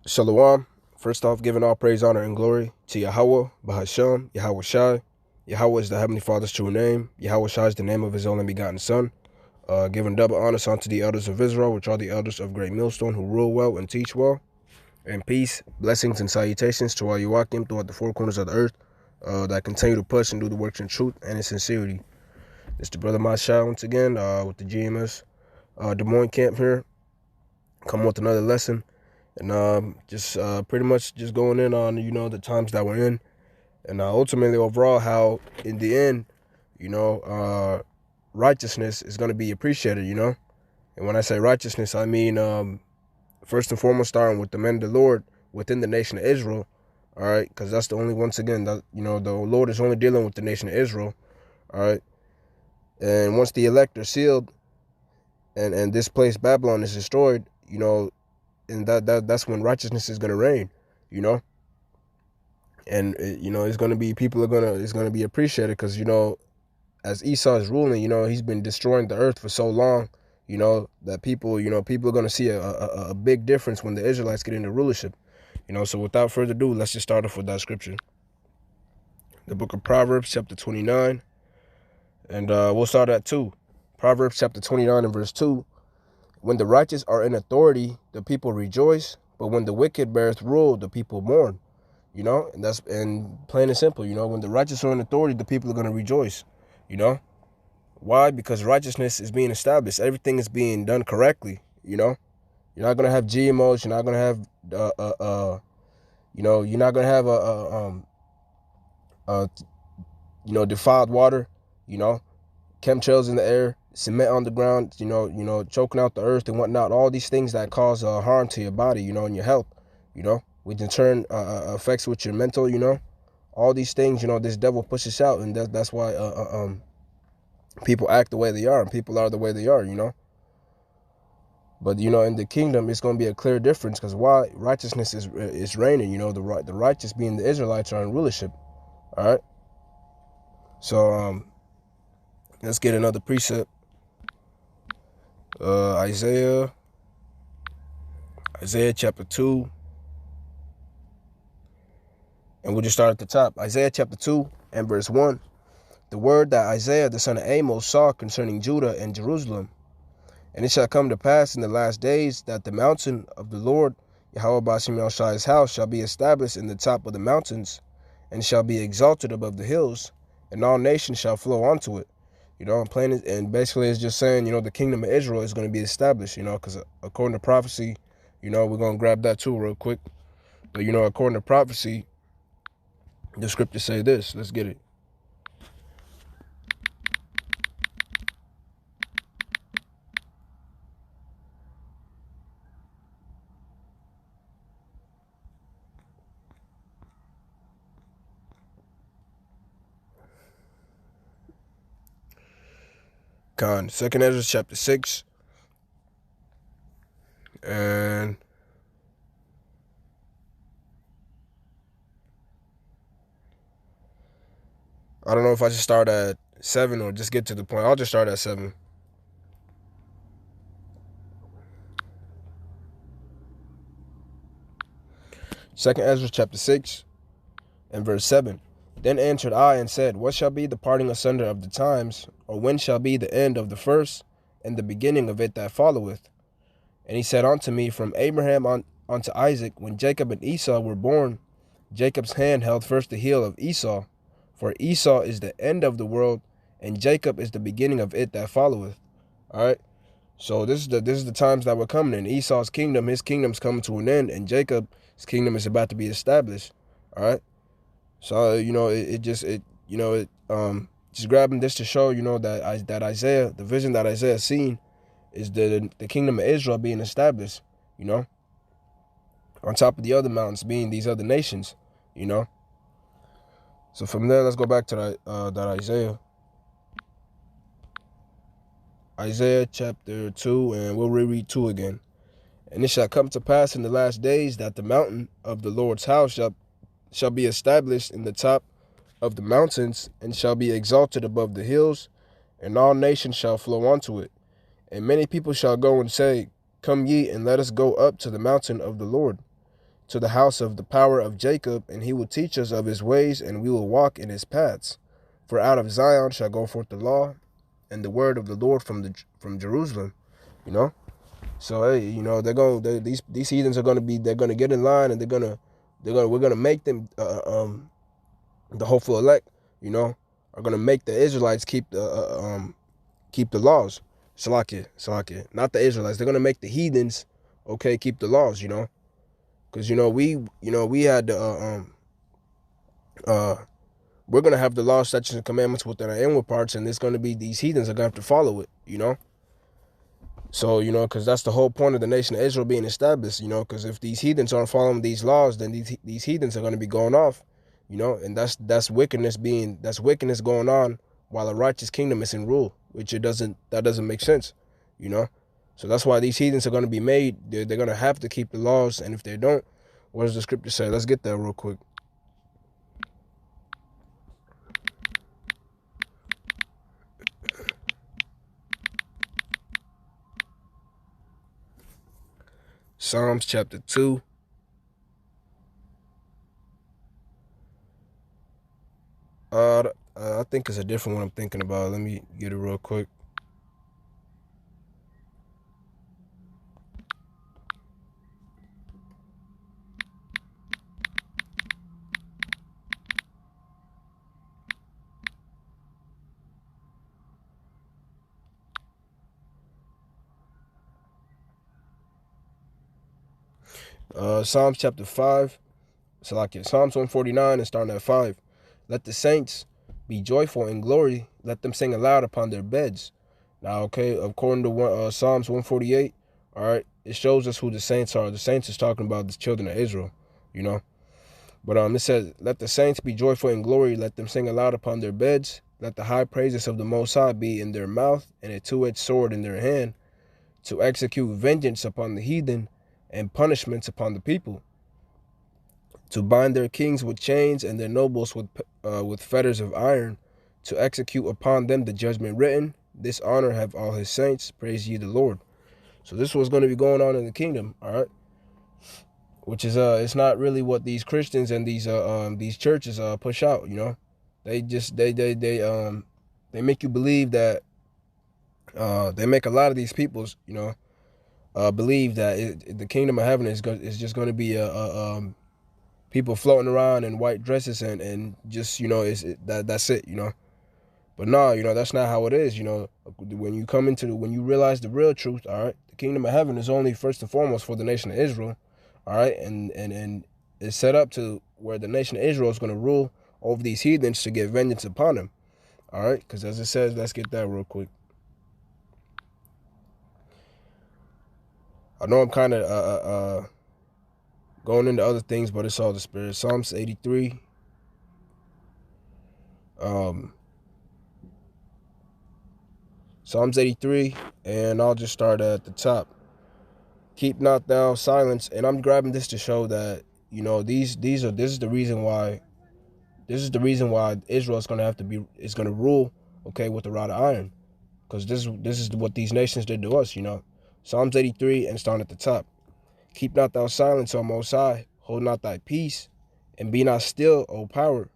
Shalom. First off, giving all praise, honor, and glory to Yahweh, Bahasham, Yahweh Shai. Yahweh is the Heavenly Father's true name. Yahweh Shai is the name of His only begotten Son. Giving double honors unto the elders of Israel, which are the elders of Great Millstone, who rule well and teach well. And peace, blessings, and salutations to all you walking throughout the four corners of the earth that continue to push and do the works in truth and in sincerity. It's the brother Mashai once again with the GMS Des Moines camp here. Come with another lesson. And just pretty much just going in on, the times that we're in. And ultimately, overall, how in the end, righteousness is going to be appreciated, And when I say righteousness, I mean, first and foremost, starting with the men of the Lord within the nation of Israel, all right? Because that's the only, once again, that, the Lord is only dealing with the nation of Israel, all right? And once the elect are sealed and this place, Babylon, is destroyed, and that's when righteousness is going to reign, and it's going to be, it's going to be appreciated because as Esau is ruling, he's been destroying the earth for so long, that people are going to see a big difference when the Israelites get into rulership. So without further ado, let's just start off with that scripture, the book of Proverbs chapter 29, and we'll start at 2. Proverbs chapter 29 and verse 2. When the righteous are in authority, the people rejoice, but when the wicked beareth rule, the people mourn. And that's, and plain and simple, when the righteous are in authority, the people are going to rejoice. Why? Because righteousness is being established. Everything is being done correctly. You're not going to have GMOs. You're not going to have, you're not going to have defiled water, chemtrails in the air, cement on the ground, choking out the earth and whatnot. All these things that cause harm to your body, and your health, which in turn affects with your mental, all these things, this devil pushes out, and that's why people act the way they are, and people are the way they are, But in the kingdom, it's going to be a clear difference, because why? Righteousness is reigning. The righteous, being the Israelites, are in rulership. All right. So let's get another precept. Isaiah chapter 2. And we'll just start at the top. Isaiah chapter 2 and verse 1. The word that Isaiah the son of Amos saw concerning Judah and Jerusalem. And it shall come to pass in the last days that the mountain of the Lord, Yahweh Bashim El-Shai's house, shall be established in the top of the mountains, and shall be exalted above the hills, and all nations shall flow unto it. And basically it's just saying, the kingdom of Israel is going to be established, because according to prophecy, we're going to grab that too real quick. But, according to prophecy, the scriptures say this. Let's get it. Second Ezra chapter 6. And I don't know if I should start at 7 or just get to the point. I'll just start at 7. Second Ezra chapter 6 and verse 7. Then answered I and said, what shall be the parting asunder of the times, or when shall be the end of the first, and the beginning of it that followeth? And he said unto me, from Abraham unto Isaac, when Jacob and Esau were born, Jacob's hand held first the heel of Esau, for Esau is the end of the world, and Jacob is the beginning of it that followeth. All right. So this is the times that we're coming in. Esau's kingdom, his kingdom's coming to an end, and Jacob's kingdom is about to be established. All right. So just grabbing this to show, that Isaiah, the vision that Isaiah seen, is the kingdom of Israel being established, on top of the other mountains being these other nations, So from there, let's go back to that Isaiah. Isaiah chapter 2, and we'll reread 2 again. And it shall come to pass in the last days that the mountain of the Lord's house shall be established in the top of the mountains, and shall be exalted above the hills, and all nations shall flow unto it. And many people shall go and say, come ye, and let us go up to the mountain of the Lord, to the house of the power of Jacob, and he will teach us of his ways, and we will walk in his paths. For out of Zion shall go forth the law and the word of the Lord from Jerusalem. You know, so hey, you know these heathens are they're gonna get in line, and we're gonna make them the hopeful elect. You know, are gonna make the Israelites keep the laws. Salakia, not the Israelites. They're gonna make the heathens, okay, keep the laws. You know, because we had the we're gonna have the law, statutes, and commandments within our inward parts, and it's gonna be these heathens are gonna have to follow it. You know. So, you know, because that's the whole point of the nation of Israel being established, you know, because if these heathens aren't following these laws, then these heathens are going to be going off, you know, and that's wickedness going on while a righteous kingdom is in rule, which that doesn't make sense, you know. So that's why these heathens are going to be made. They're going to have to keep the laws, and if they don't, what does the scripture say? Let's get that real quick. Psalms chapter 2. I think it's a different one I'm thinking about. Let me get it real quick. Psalms chapter 5. Psalms 149 and starting at 5. Let the saints be joyful in glory. Let them sing aloud upon their beds. Now, okay, according to Psalms 148, all right, it shows us who the saints are. The saints is talking about the children of Israel, you know. But it says, let the saints be joyful in glory. Let them sing aloud upon their beds. Let the high praises of the Most High be in their mouth and a two-edged sword in their hand, to execute vengeance upon the heathen and punishments upon the people, to bind their kings with chains and their nobles with fetters of iron, to execute upon them the judgment written. This honor have all his saints. Praise ye the Lord. So this was going to be going on in the kingdom, all right? Which is it's not really what these Christians and these churches push out, you know. They just they make you believe that they make a lot of these peoples, you know, believe that the kingdom of heaven is just going to be people floating around in white dresses and just, you know, that's it, you know. But no, you know, that's not how it is, you know. When you realize the real truth, all right, the kingdom of heaven is only first and foremost for the nation of Israel, all right, and it's set up to where the nation of Israel is going to rule over these heathens to get vengeance upon them, all right, because as it says, let's get that real quick. I know I'm kind of going into other things, but it's all the spirit. Psalms 83. Psalms 83, and I'll just start at the top. Keep not thou silence, and I'm grabbing this to show that, you know, this is the reason why Israel is going to rule, okay, with a rod of iron, because this is what these nations did to us, you know. Psalms 83 and starting at the top. Keep not thou silence, O Most High, hold not thy peace, and be not still, O power,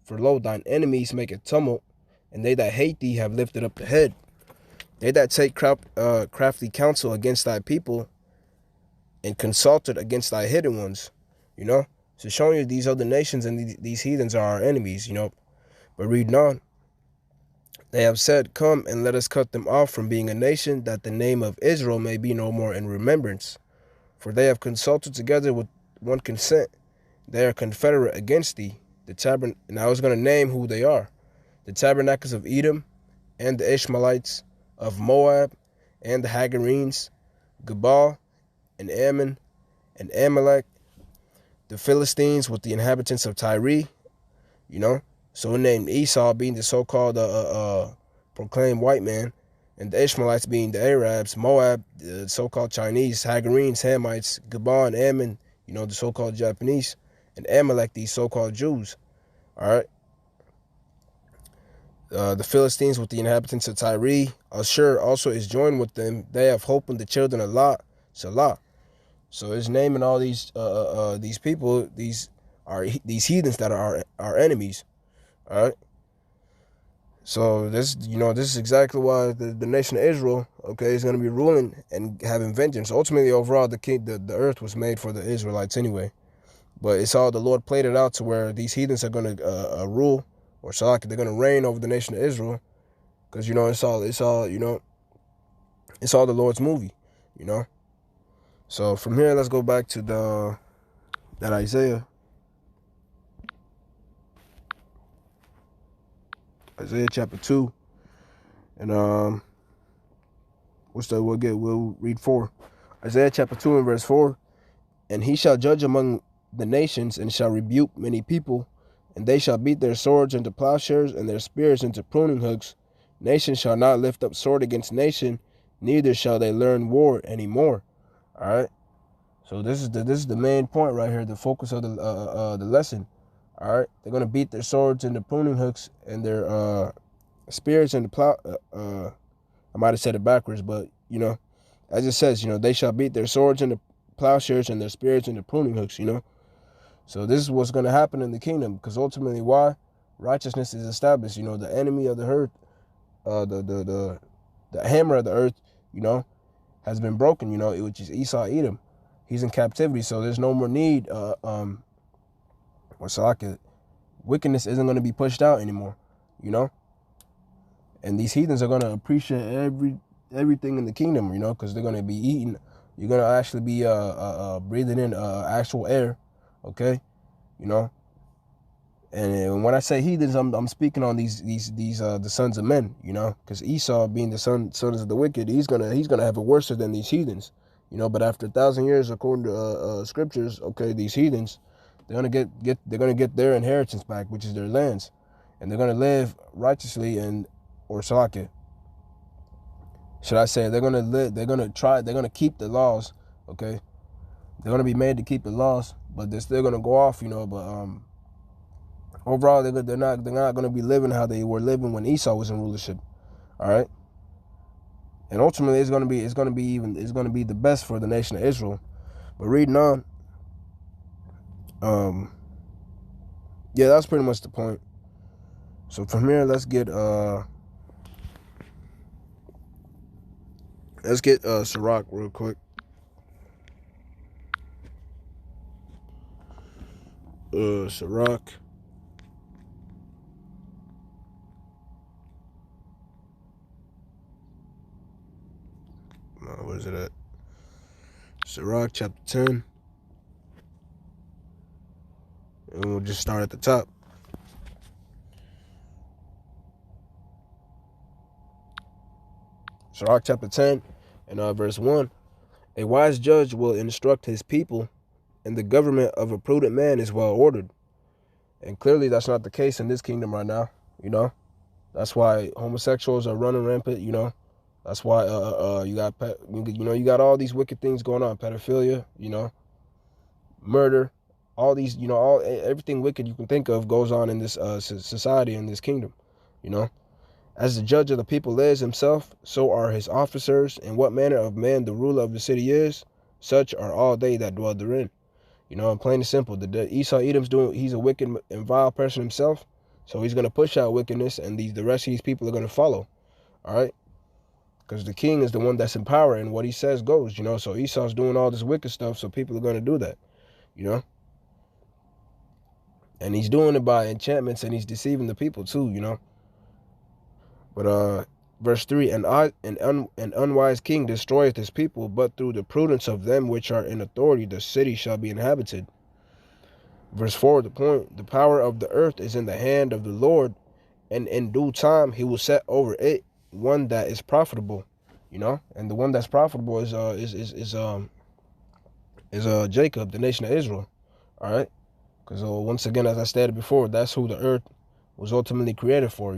for lo, thine enemies make a tumult, and they that hate thee have lifted up the head. They that take crafty counsel against thy people and consulted against thy hidden ones, you know. So showing you these other nations and these heathens are our enemies, you know. But reading on, they have said, come and let us cut them off from being a nation, that the name of Israel may be no more in remembrance. For they have consulted together with one consent. They are confederate against thee. And I was going to name who they are. The tabernacles of Edom, and the Ishmaelites of Moab, and the Hagarenes, Gebal, and Ammon, and Amalek, the Philistines with the inhabitants of Tyre, you know. So it named Esau being the so-called proclaimed white man, and the Ishmaelites being the Arabs, Moab, the so-called Chinese, Hagarenes, Hamites, Gebal, and Ammon, you know, the so-called Japanese, and Amalek, these so-called Jews, all right. The Philistines with the inhabitants of Tyre, Ashur also is joined with them. They have hope in the children of Lot, Salah. So it's naming all these people, these heathens that are our enemies. All right. So this is exactly why the nation of Israel, okay, is going to be ruling and having vengeance. Ultimately, overall, the earth was made for the Israelites anyway. But it's all the Lord played it out to where these heathens are going to rule, or Salak, they're going to reign over the nation of Israel, because it's all the Lord's movie, you know. So from here, let's go back to that Isaiah chapter 2, and we'll read 4. Isaiah chapter 2 and verse 4. And he shall judge among the nations, and shall rebuke many people, and they shall beat their swords into plowshares, and their spears into pruning hooks. Nation shall not lift up sword against nation, neither shall they learn war anymore. All right. So this is the main point right here, the focus of the lesson. All right, they're gonna beat their swords into pruning hooks, and their spears into plow. I might have said it backwards, but as it says, they shall beat their swords into plowshares and their spears into pruning hooks. So this is what's gonna happen in the kingdom, because ultimately, why righteousness is established. The enemy of the earth, the hammer of the earth, has been broken. Which is Esau Edom. He's in captivity, so there's no more need. Wickedness isn't going to be pushed out anymore, and these heathens are going to appreciate everything in the kingdom, because they're going to be eating. You're going to actually be breathing in actual air, okay, And when I say heathens, I'm speaking on these the sons of men, because Esau, being the sons of the wicked, he's gonna have it worse than these heathens, But after 1,000 years, according to scriptures, okay, these heathens, they're gonna get their inheritance back, which is their lands, and they're gonna live righteously or Salaki. Should I say they're gonna keep the laws, okay? They're gonna be made to keep the laws, but they're still gonna go off, But overall, they're not going to be living how they were living when Esau was in rulership. All right, and ultimately, it's going to be the best for the nation of Israel. But reading on, yeah, that's pretty much the point. So from here, let's get Sirach real quick. Sirach. Where's it at? Sirach chapter 10. And we'll just start at the top. Sirach chapter 10 and verse 1. A wise judge will instruct his people, and the government of a prudent man is well ordered. And clearly that's not the case in this kingdom right now, That's why homosexuals are running rampant, That's why you got all these wicked things going on, pedophilia, murder, all these, everything wicked you can think of goes on in this society, in this kingdom, As the judge of the people is himself, so are his officers, and what manner of man the ruler of the city is, such are all they that dwell therein. Plain and simple. The Esau Edom's he's a wicked and vile person himself, so he's gonna push out wickedness, and the rest of these people are gonna follow. All right, because the king is the one that's in power, and what he says goes. So Esau's doing all this wicked stuff, so people are gonna do that. And he's doing it by enchantments, and he's deceiving the people too. But verse 3: an unwise king destroyeth his people, but through the prudence of them which are in authority the city shall be inhabited. Verse 4, the point: the power of the earth is in the hand of the Lord, and in due time he will set over it one that is profitable. And the one that's profitable is Jacob, the nation of Israel. All right, because once again, as I stated before, that's who the earth was ultimately created for.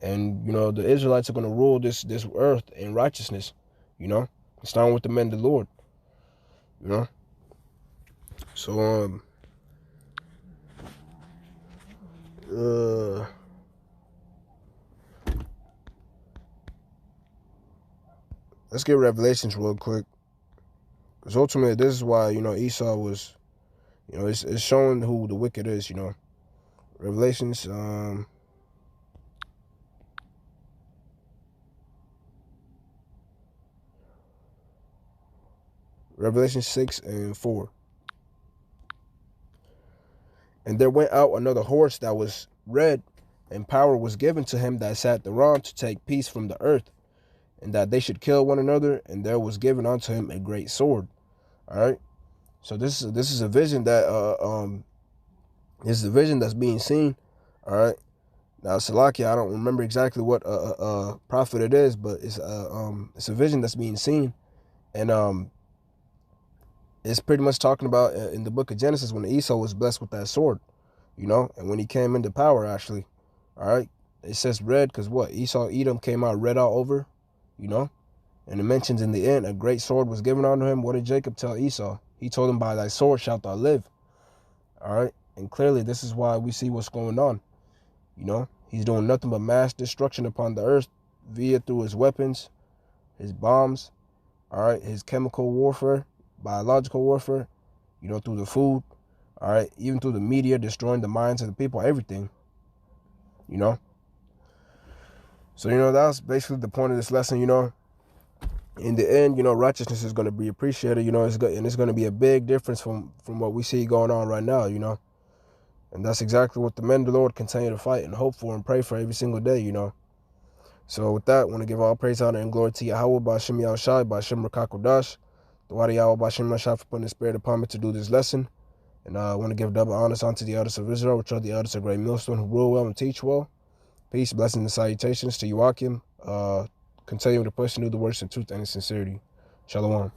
And the Israelites are going to rule this earth in righteousness. Starting with the men of the Lord. So let's get Revelations real quick. Because ultimately, this is why, Esau was, it's showing who the wicked is, Revelations, Revelation 6 and 4. And there went out another horse that was red, and power was given to him that sat thereon to take peace from the earth, and that they should kill one another, and there was given unto him a great sword. All right. So this is a vision that this is a vision that's being seen. All right. Now Salakia, I don't remember exactly what prophet it is, but it's a vision that's being seen, and it's pretty much talking about in the book of Genesis when Esau was blessed with that sword, and when he came into power, actually. All right. It says red because what? Esau, Edom came out red all over, you know? And it mentions in the end, a great sword was given unto him. What did Jacob tell Esau? He told him, by thy sword shalt thou live. All right. And clearly, this is why we see what's going on. He's doing nothing but mass destruction upon the earth via through his weapons, his bombs, all right, his chemical warfare, biological warfare, through the food, all right, even through the media, destroying the minds of the people, everything, So, that's basically the point of this lesson, In the end, righteousness is going to be appreciated, it's going to be a big difference from what we see going on right now, And that's exactly what the men of the Lord continue to fight and hope for and pray for every single day, So with that, I want to give all praise, honor, and glory to Yahweh, Ba'ashem Yahushai, Ba'ashem Rakakodash, the Wadi Yahweh, Ba'ashem Yahshai for putting the spirit upon me to do this lesson. And I want to give double honors unto the elders of Israel, which are the elders of Great Millstone, who rule well and teach well. Peace, blessings, and salutations to Joachim. Continue to push and do the works in truth and in sincerity. Shalom.